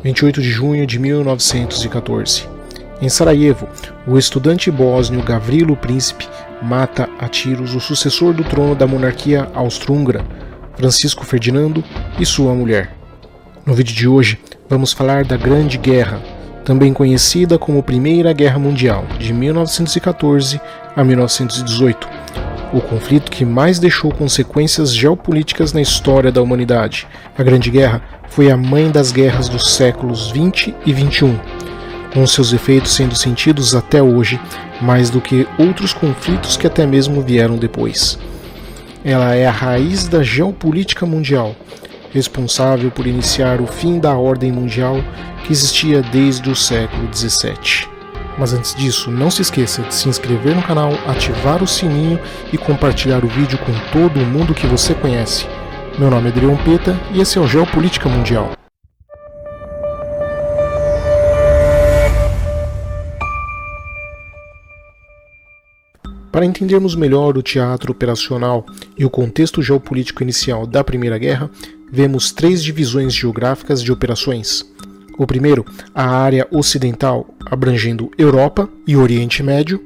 28 de junho de 1914. Em Sarajevo, o estudante bósnio Gavrilo Princip mata a tiros o sucessor do trono da monarquia austro-húngara, Francisco Ferdinando, e sua mulher. No vídeo de hoje, vamos falar da Grande Guerra, também conhecida como Primeira Guerra Mundial, de 1914 a 1918, o conflito que mais deixou consequências geopolíticas na história da humanidade. A Grande Guerra foi a mãe das guerras dos séculos 20 e 21, com seus efeitos sendo sentidos até hoje, mais do que outros conflitos que até mesmo vieram depois. Ela é a raiz da geopolítica mundial, responsável por iniciar o fim da ordem mundial que existia desde o século XVII. Mas antes disso, não se esqueça de se inscrever no canal, ativar o sininho e compartilhar o vídeo com todo mundo que você conhece. Meu nome é Adrião Peta e esse é o Geopolítica Mundial. Para entendermos melhor o teatro operacional e o contexto geopolítico inicial da Primeira Guerra, vemos três divisões geográficas de operações. O primeiro, a área ocidental, abrangendo Europa e Oriente Médio.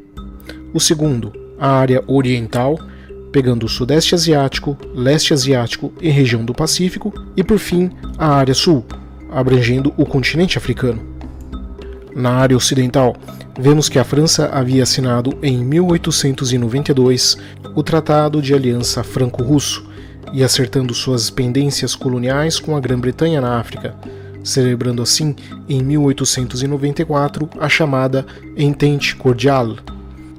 O segundo, a área oriental, pegando o Sudeste Asiático, Leste Asiático e região do Pacífico. E por fim, a área sul, abrangendo o continente africano. Na área ocidental, vemos que a França havia assinado em 1892 o Tratado de Aliança Franco-Russo e acertando suas pendências coloniais com a Grã-Bretanha na África, celebrando assim, em 1894, a chamada Entente Cordial.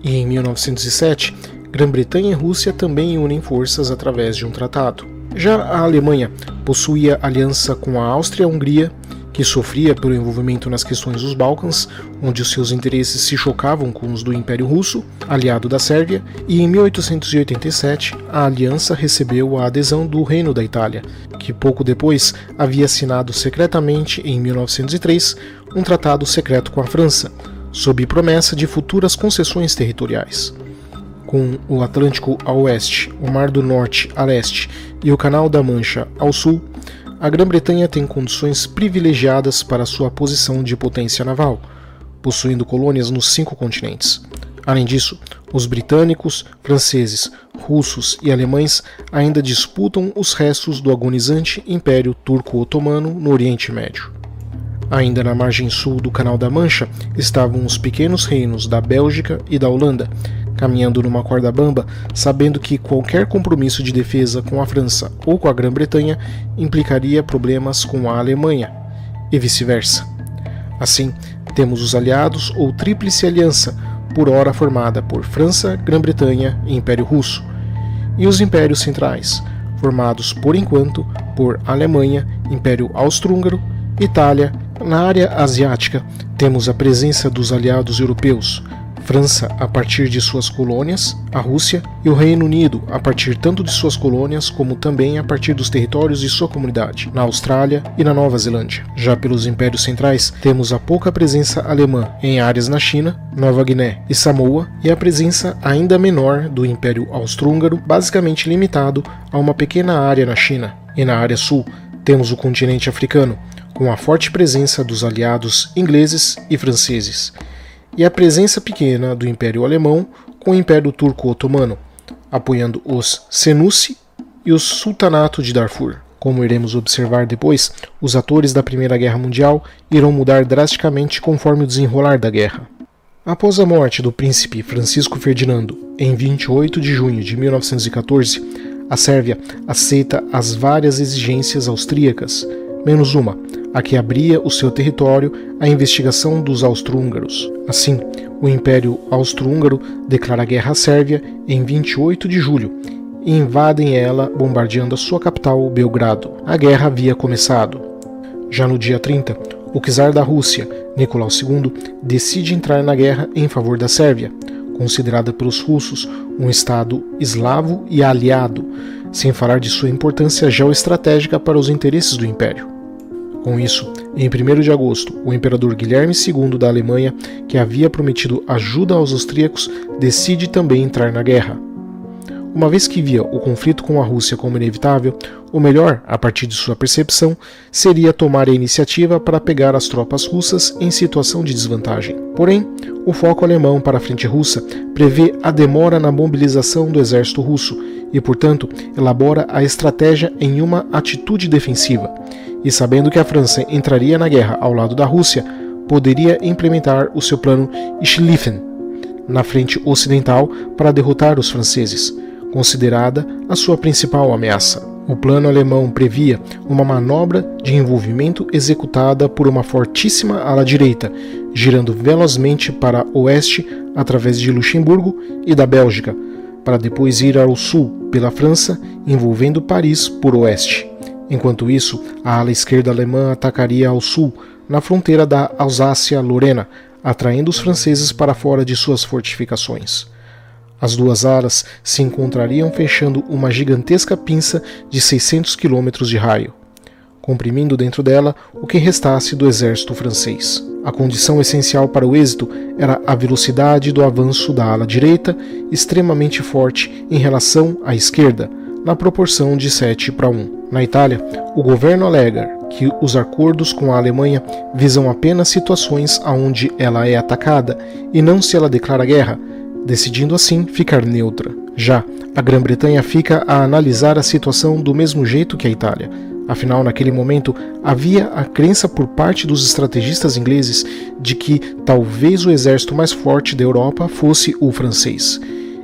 E em 1907, Grã-Bretanha e Rússia também unem forças através de um tratado. Já a Alemanha possuía aliança com a Áustria-Hungria, que sofria pelo envolvimento nas questões dos Balcãs, onde os seus interesses se chocavam com os do Império Russo, aliado da Sérvia, e em 1887 a aliança recebeu a adesão do Reino da Itália, que pouco depois havia assinado secretamente, em 1903, um tratado secreto com a França, sob promessa de futuras concessões territoriais. Com o Atlântico a oeste, o Mar do Norte a leste e o Canal da Mancha ao sul, a Grã-Bretanha tem condições privilegiadas para sua posição de potência naval, possuindo colônias nos 5 continentes. Além disso, os britânicos, franceses, russos e alemães ainda disputam os restos do agonizante Império Turco-Otomano no Oriente Médio. Ainda na margem sul do Canal da Mancha estavam os pequenos reinos da Bélgica e da Holanda, caminhando numa corda bamba, sabendo que qualquer compromisso de defesa com a França ou com a Grã-Bretanha implicaria problemas com a Alemanha, e vice-versa. Assim, temos os aliados ou Tríplice Aliança, por ora formada por França, Grã-Bretanha e Império Russo, e os Impérios Centrais, formados por enquanto por Alemanha, Império Austro-Húngaro, Itália. Na área asiática, temos a presença dos aliados europeus, França a partir de suas colônias, a Rússia e o Reino Unido a partir tanto de suas colônias como também a partir dos territórios de sua comunidade, na Austrália e na Nova Zelândia. Já pelos impérios centrais, temos a pouca presença alemã em áreas na China, Nova Guiné e Samoa e a presença ainda menor do Império Austro-Húngaro, basicamente limitado a uma pequena área na China. E na área sul, temos o continente africano, com a forte presença dos aliados ingleses e franceses, e a presença pequena do Império Alemão com o Império Turco-Otomano, apoiando os Senussi e o Sultanato de Darfur. Como iremos observar depois, os atores da Primeira Guerra Mundial irão mudar drasticamente conforme o desenrolar da guerra. Após a morte do príncipe Francisco Ferdinando, em 28 de junho de 1914, a Sérvia aceita as várias exigências austríacas, menos uma, a que abria o seu território à investigação dos austro-húngaros. Assim, o Império Austro-Húngaro declara guerra à Sérvia em 28 de julho e invadem ela, bombardeando a sua capital, Belgrado. A guerra havia começado. Já no dia 30, o czar da Rússia, Nicolau II, decide entrar na guerra em favor da Sérvia, considerada pelos russos um estado eslavo e aliado, sem falar de sua importância geoestratégica para os interesses do Império. Com isso, em 1º de agosto, o imperador Guilherme II da Alemanha, que havia prometido ajuda aos austríacos, decide também entrar na guerra. uma vez que via o conflito com a Rússia como inevitável, o melhor, a partir de sua percepção, seria tomar a iniciativa para pegar as tropas russas em situação de desvantagem. Porém, o foco alemão para a frente russa prevê a demora na mobilização do exército russo e, portanto, elabora a estratégia em uma atitude defensiva. E sabendo que a França entraria na guerra ao lado da Rússia, poderia implementar o seu plano Schlieffen na frente ocidental para derrotar os franceses, considerada a sua principal ameaça. O plano alemão previa uma manobra de envolvimento executada por uma fortíssima ala direita, girando velozmente para oeste através de Luxemburgo e da Bélgica, para depois ir ao sul pela França, envolvendo Paris por oeste. Enquanto isso, a ala esquerda alemã atacaria ao sul, na fronteira da Alsácia-Lorena, atraindo os franceses para fora de suas fortificações. As duas alas se encontrariam fechando uma gigantesca pinça de 600 quilômetros de raio, comprimindo dentro dela o que restasse do exército francês. A condição essencial para o êxito era a velocidade do avanço da ala direita, extremamente forte em relação à esquerda, na proporção de 7:1. Na Itália, o governo alega que os acordos com a Alemanha visam apenas situações onde ela é atacada e não se ela declara guerra, decidindo assim ficar neutra. Já a Grã-Bretanha fica a analisar a situação do mesmo jeito que a Itália. Afinal, naquele momento, havia a crença por parte dos estrategistas ingleses de que talvez o exército mais forte da Europa fosse o francês,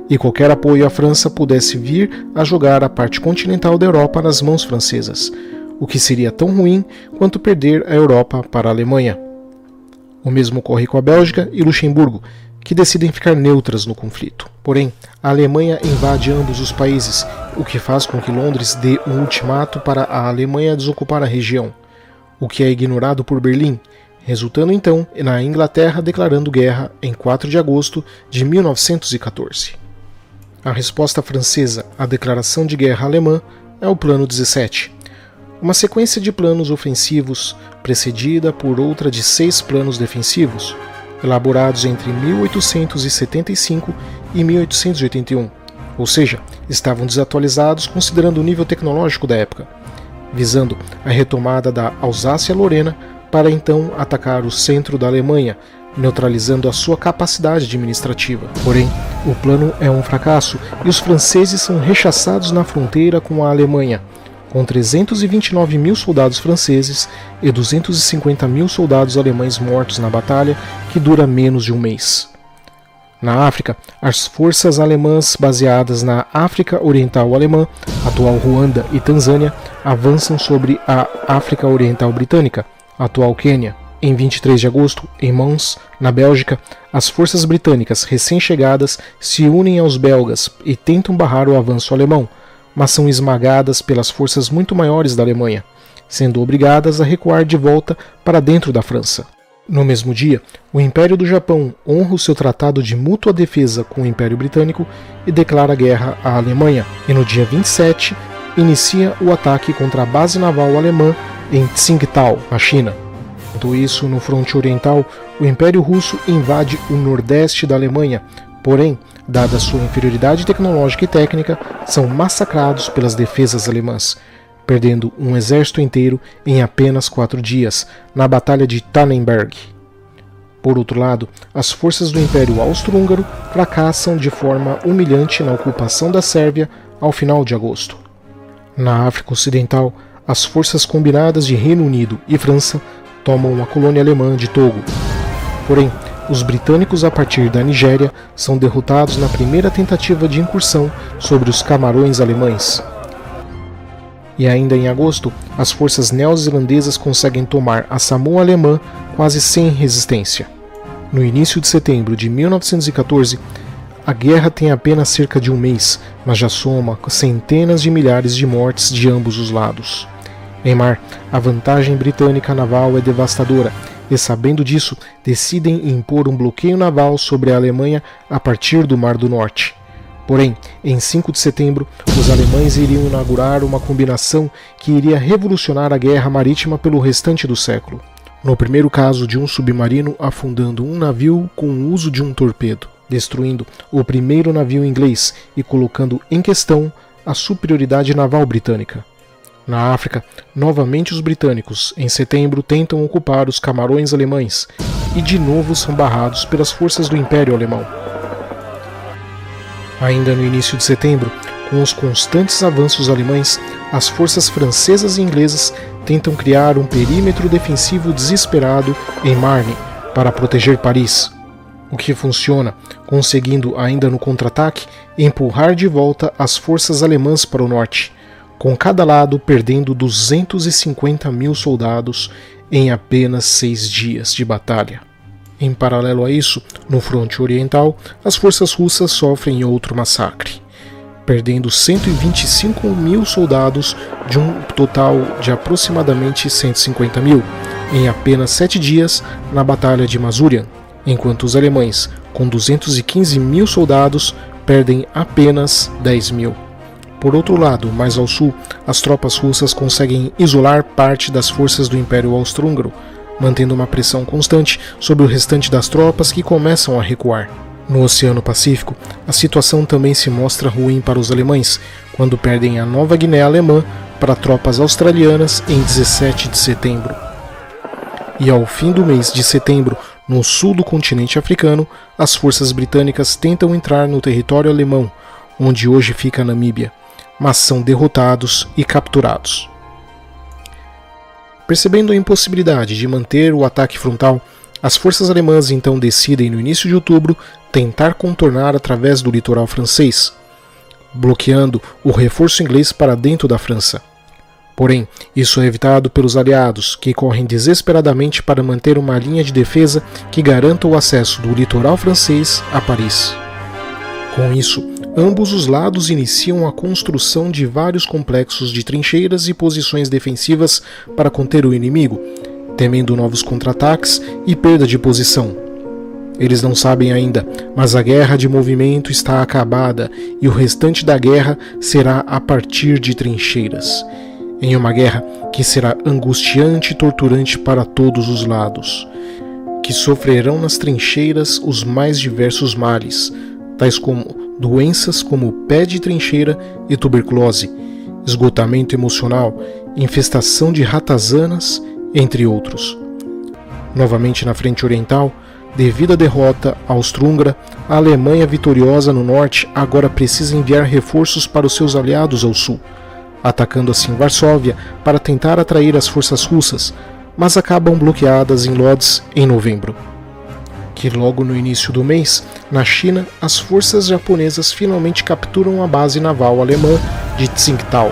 e qualquer apoio à França pudesse vir a jogar a parte continental da Europa nas mãos francesas, o que seria tão ruim quanto perder a Europa para a Alemanha. O mesmo ocorre com a Bélgica e Luxemburgo, que decidem ficar neutras no conflito. Porém, a Alemanha invade ambos os países, o que faz com que Londres dê um ultimato para a Alemanha desocupar a região, o que é ignorado por Berlim, resultando então na Inglaterra declarando guerra em 4 de agosto de 1914. A resposta francesa à declaração de guerra alemã é o Plano 17, uma sequência de planos ofensivos precedida por outra de 6 planos defensivos, elaborados entre 1875 e 1881, ou seja, estavam desatualizados considerando o nível tecnológico da época, visando a retomada da Alsácia-Lorena para então atacar o centro da Alemanha, neutralizando a sua capacidade administrativa. Porém, o plano é um fracasso e os franceses são rechaçados na fronteira com a Alemanha, com 329 mil soldados franceses e 250 mil soldados alemães mortos na batalha, que dura menos de um mês. Na África, as forças alemãs baseadas na África Oriental Alemã, atual Ruanda e Tanzânia, avançam sobre a África Oriental Britânica, atual Quênia. Em 23 de agosto, em Mons, na Bélgica, as forças britânicas recém-chegadas se unem aos belgas e tentam barrar o avanço alemão, mas são esmagadas pelas forças muito maiores da Alemanha, sendo obrigadas a recuar de volta para dentro da França. No mesmo dia, o Império do Japão honra o seu tratado de mútua defesa com o Império Britânico e declara guerra à Alemanha, e no dia 27 inicia o ataque contra a base naval alemã em Tsingtao, na China. Enquanto isso, no fronte oriental, o Império Russo invade o nordeste da Alemanha, porém, dada sua inferioridade tecnológica e técnica, são massacrados pelas defesas alemãs, perdendo um exército inteiro em apenas 4 dias, na Batalha de Tannenberg. Por outro lado, as forças do Império Austro-Húngaro fracassam de forma humilhante na ocupação da Sérvia ao final de agosto. Na África Ocidental, as forças combinadas de Reino Unido e França tomam a colônia alemã de Togo. Porém, os britânicos a partir da Nigéria são derrotados na primeira tentativa de incursão sobre os Camarões alemães. E ainda em agosto, as forças neozelandesas conseguem tomar a Samoa alemã quase sem resistência. No início de setembro de 1914, a guerra tem apenas cerca de um mês, mas já soma centenas de milhares de mortes de ambos os lados. Em mar, a vantagem britânica naval é devastadora, e sabendo disso, decidem impor um bloqueio naval sobre a Alemanha a partir do Mar do Norte. Porém, em 5 de setembro, os alemães iriam inaugurar uma combinação que iria revolucionar a guerra marítima pelo restante do século. No primeiro caso de um submarino afundando um navio com o uso de um torpedo. destruindo o primeiro navio inglês e colocando em questão a superioridade naval britânica. Na África, novamente os britânicos, em setembro, tentam ocupar os Camarões alemães e de novo são barrados pelas forças do Império Alemão. Ainda no início de setembro, com os constantes avanços alemães, as forças francesas e inglesas tentam criar um perímetro defensivo desesperado em Marne para proteger Paris, o que funciona, conseguindo ainda no contra-ataque empurrar de volta as forças alemãs para o norte, com cada lado perdendo 250 mil soldados em apenas 6 dias de batalha. Em paralelo a isso, no fronte oriental, as forças russas sofrem outro massacre, perdendo 125 mil soldados de um total de aproximadamente 150 mil, em apenas 7 dias na Batalha de Masurian, enquanto os alemães, com 215 mil soldados, perdem apenas 10 mil. Por outro lado, mais ao sul, as tropas russas conseguem isolar parte das forças do Império Austro-Húngaro, mantendo uma pressão constante sobre o restante das tropas que começam a recuar. No Oceano Pacífico, a situação também se mostra ruim para os alemães, quando perdem a Nova Guiné alemã para tropas australianas em 17 de setembro. E ao fim do mês de setembro, no sul do continente africano, as forças britânicas tentam entrar no território alemão, onde hoje fica a Namíbia, mas são derrotados e capturados. Percebendo a impossibilidade de manter o ataque frontal, as forças alemãs então decidem no início de outubro tentar contornar através do litoral francês, bloqueando o reforço inglês para dentro da França. Porém, isso é evitado pelos aliados, que correm desesperadamente para manter uma linha de defesa que garanta o acesso do litoral francês a Paris. Com isso, ambos os lados iniciam a construção de vários complexos de trincheiras e posições defensivas para conter o inimigo, temendo novos contra-ataques e perda de posição. Eles não sabem ainda, mas a guerra de movimento está acabada e o restante da guerra será a partir de trincheiras. Em uma guerra que será angustiante e torturante para todos os lados, que sofrerão nas trincheiras os mais diversos males, tais como doenças como pé de trincheira e tuberculose, esgotamento emocional, infestação de ratazanas, entre outros. Novamente na frente oriental, devido à derrota austro-húngara, a Alemanha vitoriosa no norte agora precisa enviar reforços para os seus aliados ao sul, atacando assim Varsóvia para tentar atrair as forças russas, mas acabam bloqueadas em Lodz em novembro. Que logo no início do mês, na China, as forças japonesas finalmente capturam a base naval alemã de Tsingtao.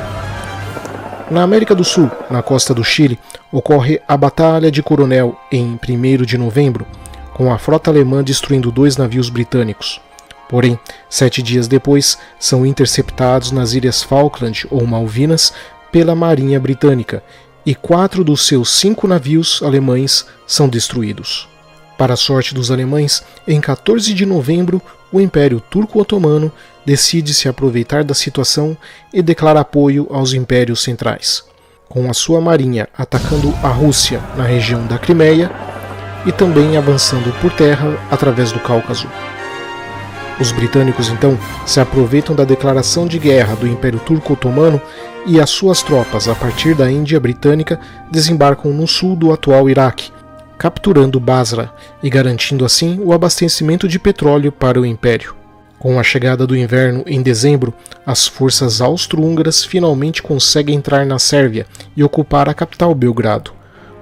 Na América do Sul, na costa do Chile, ocorre a Batalha de Coronel em 1º de novembro, com a frota alemã destruindo 2 navios britânicos. Porém, 7 dias depois, são interceptados nas Ilhas Falkland ou Malvinas pela Marinha Britânica, e 4 dos seus 5 navios alemães são destruídos. Para a sorte dos alemães, em 14 de novembro, o Império Turco-Otomano decide se aproveitar da situação e declara apoio aos impérios centrais, com a sua marinha atacando a Rússia na região da Crimeia e também avançando por terra através do Cáucaso. Os britânicos, então, se aproveitam da declaração de guerra do Império Turco-Otomano e as suas tropas, a partir da Índia Britânica, desembarcam no sul do atual Iraque, capturando Basra e garantindo assim o abastecimento de petróleo para o Império. Com a chegada do inverno em dezembro, as forças austro-húngaras finalmente conseguem entrar na Sérvia e ocupar a capital Belgrado.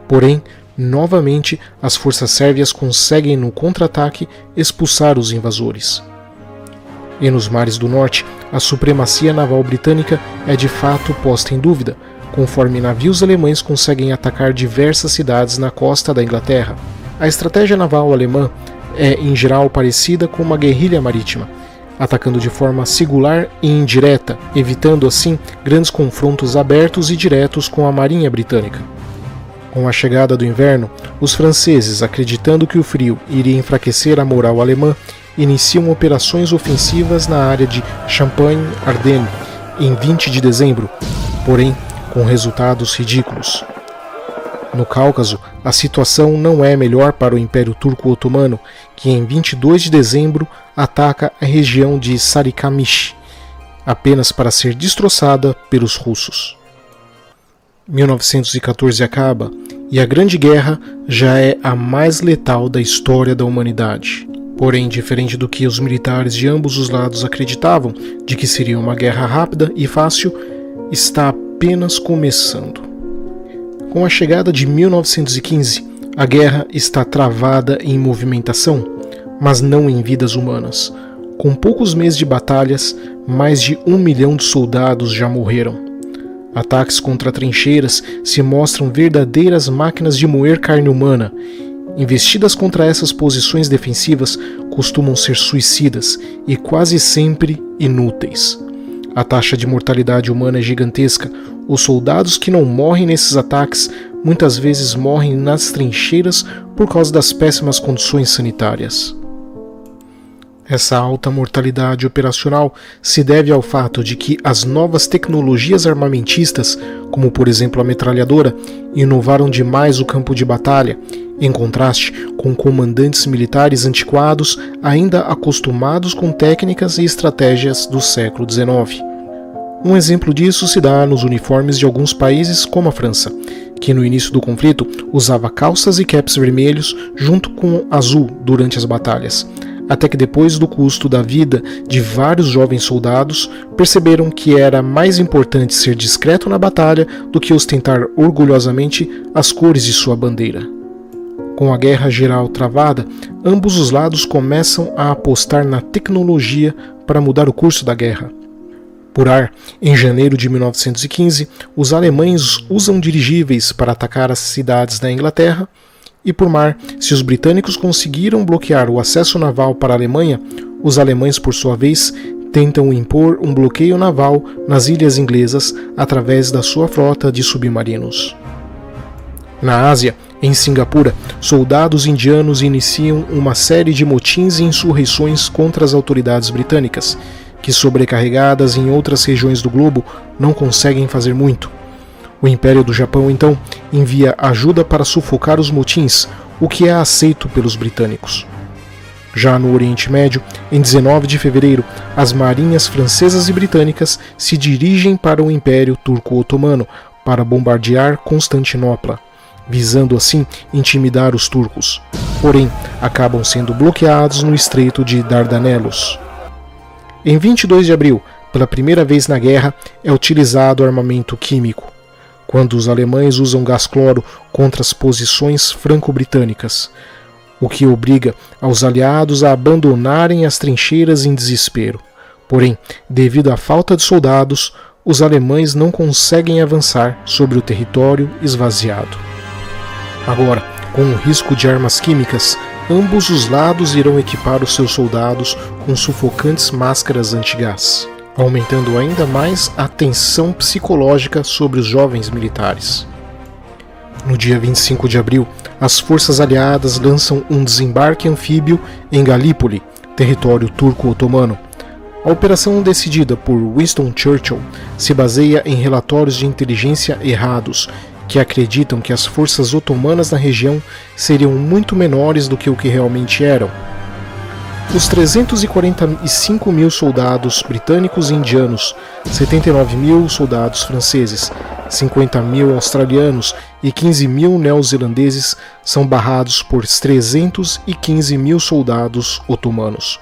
Porém, novamente, as forças sérvias conseguem no contra-ataque expulsar os invasores. E nos mares do norte, a supremacia naval britânica é de fato posta em dúvida, conforme navios alemães conseguem atacar diversas cidades na costa da Inglaterra. A estratégia naval alemã é, em geral, parecida com uma guerrilha marítima, atacando de forma singular e indireta, evitando assim grandes confrontos abertos e diretos com a marinha britânica. Com a chegada do inverno, os franceses, acreditando que o frio iria enfraquecer a moral alemã, iniciam operações ofensivas na área de Champagne-Ardenne em 20 de dezembro, porém com resultados ridículos. No Cáucaso, a situação não é melhor para o Império Turco-Otomano, que em 22 de dezembro ataca a região de Sarikamish, apenas para ser destroçada pelos russos. 1914 acaba e a Grande Guerra já é a mais letal da história da humanidade. Porém, diferente do que os militares de ambos os lados acreditavam de que seria uma guerra rápida e fácil, está apenas começando. Com a chegada de 1915, a guerra está travada em movimentação, mas não em vidas humanas. Com poucos meses de batalhas, mais de 1 milhão de soldados já morreram. Ataques contra trincheiras se mostram verdadeiras máquinas de moer carne humana. Investidas contra essas posições defensivas costumam ser suicidas e quase sempre inúteis. A taxa de mortalidade humana é gigantesca. Os soldados que não morrem nesses ataques muitas vezes morrem nas trincheiras por causa das péssimas condições sanitárias. Essa alta mortalidade operacional se deve ao fato de que as novas tecnologias armamentistas, como por exemplo a metralhadora, inovaram demais o campo de batalha, em contraste com comandantes militares antiquados ainda acostumados com técnicas e estratégias do século XIX. Um exemplo disso se dá nos uniformes de alguns países como a França, que no início do conflito usava calças e caps vermelhos junto com azul durante as batalhas. Até que depois do custo da vida de vários jovens soldados, perceberam que era mais importante ser discreto na batalha do que ostentar orgulhosamente as cores de sua bandeira. Com a guerra geral travada, ambos os lados começam a apostar na tecnologia para mudar o curso da guerra. Por ar, em janeiro de 1915, os alemães usam dirigíveis para atacar as cidades da Inglaterra, e por mar, se os britânicos conseguiram bloquear o acesso naval para a Alemanha, os alemães, por sua vez, tentam impor um bloqueio naval nas ilhas inglesas através da sua frota de submarinos. Na Ásia, em Singapura, soldados indianos iniciam uma série de motins e insurreições contra as autoridades britânicas, que, sobrecarregadas em outras regiões do globo, não conseguem fazer muito. O Império do Japão, então, envia ajuda para sufocar os motins, o que é aceito pelos britânicos. Já no Oriente Médio, em 19 de fevereiro, as marinhas francesas e britânicas se dirigem para o Império Turco-Otomano para bombardear Constantinopla, visando assim intimidar os turcos. Porém, acabam sendo bloqueados no Estreito de Dardanelos. Em 22 de abril, pela primeira vez na guerra, é utilizado armamento químico, quando os alemães usam gás cloro contra as posições franco-britânicas, o que obriga aos aliados a abandonarem as trincheiras em desespero. Porém, devido à falta de soldados, os alemães não conseguem avançar sobre o território esvaziado. Agora, com o risco de armas químicas, ambos os lados irão equipar os seus soldados com sufocantes máscaras antigás, aumentando ainda mais a tensão psicológica sobre os jovens militares. No dia 25 de abril, as forças aliadas lançam um desembarque anfíbio em Galípoli, território turco-otomano. A operação decidida por Winston Churchill se baseia em relatórios de inteligência errados, que acreditam que as forças otomanas na região seriam muito menores do que o que realmente eram. Os 345 mil soldados britânicos e indianos, 79 mil soldados franceses, 50 mil australianos e 15 mil neozelandeses são barrados por 315 mil soldados otomanos,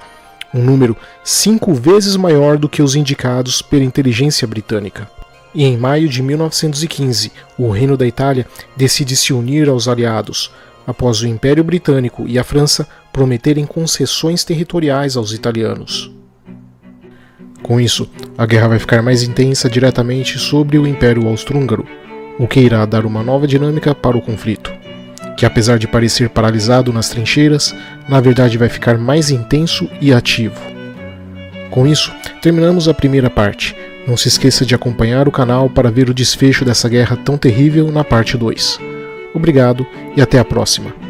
um número 5 vezes maior do que os indicados pela inteligência britânica. E em maio de 1915, o Reino da Itália decide se unir aos aliados, após o Império Britânico e a França prometerem concessões territoriais aos italianos. Com isso, a guerra vai ficar mais intensa diretamente sobre o Império Austro-Húngaro, o que irá dar uma nova dinâmica para o conflito, que apesar de parecer paralisado nas trincheiras, na verdade vai ficar mais intenso e ativo. Com isso, terminamos a primeira parte. Não se esqueça de acompanhar o canal para ver o desfecho dessa guerra tão terrível na parte 2. Obrigado e até a próxima.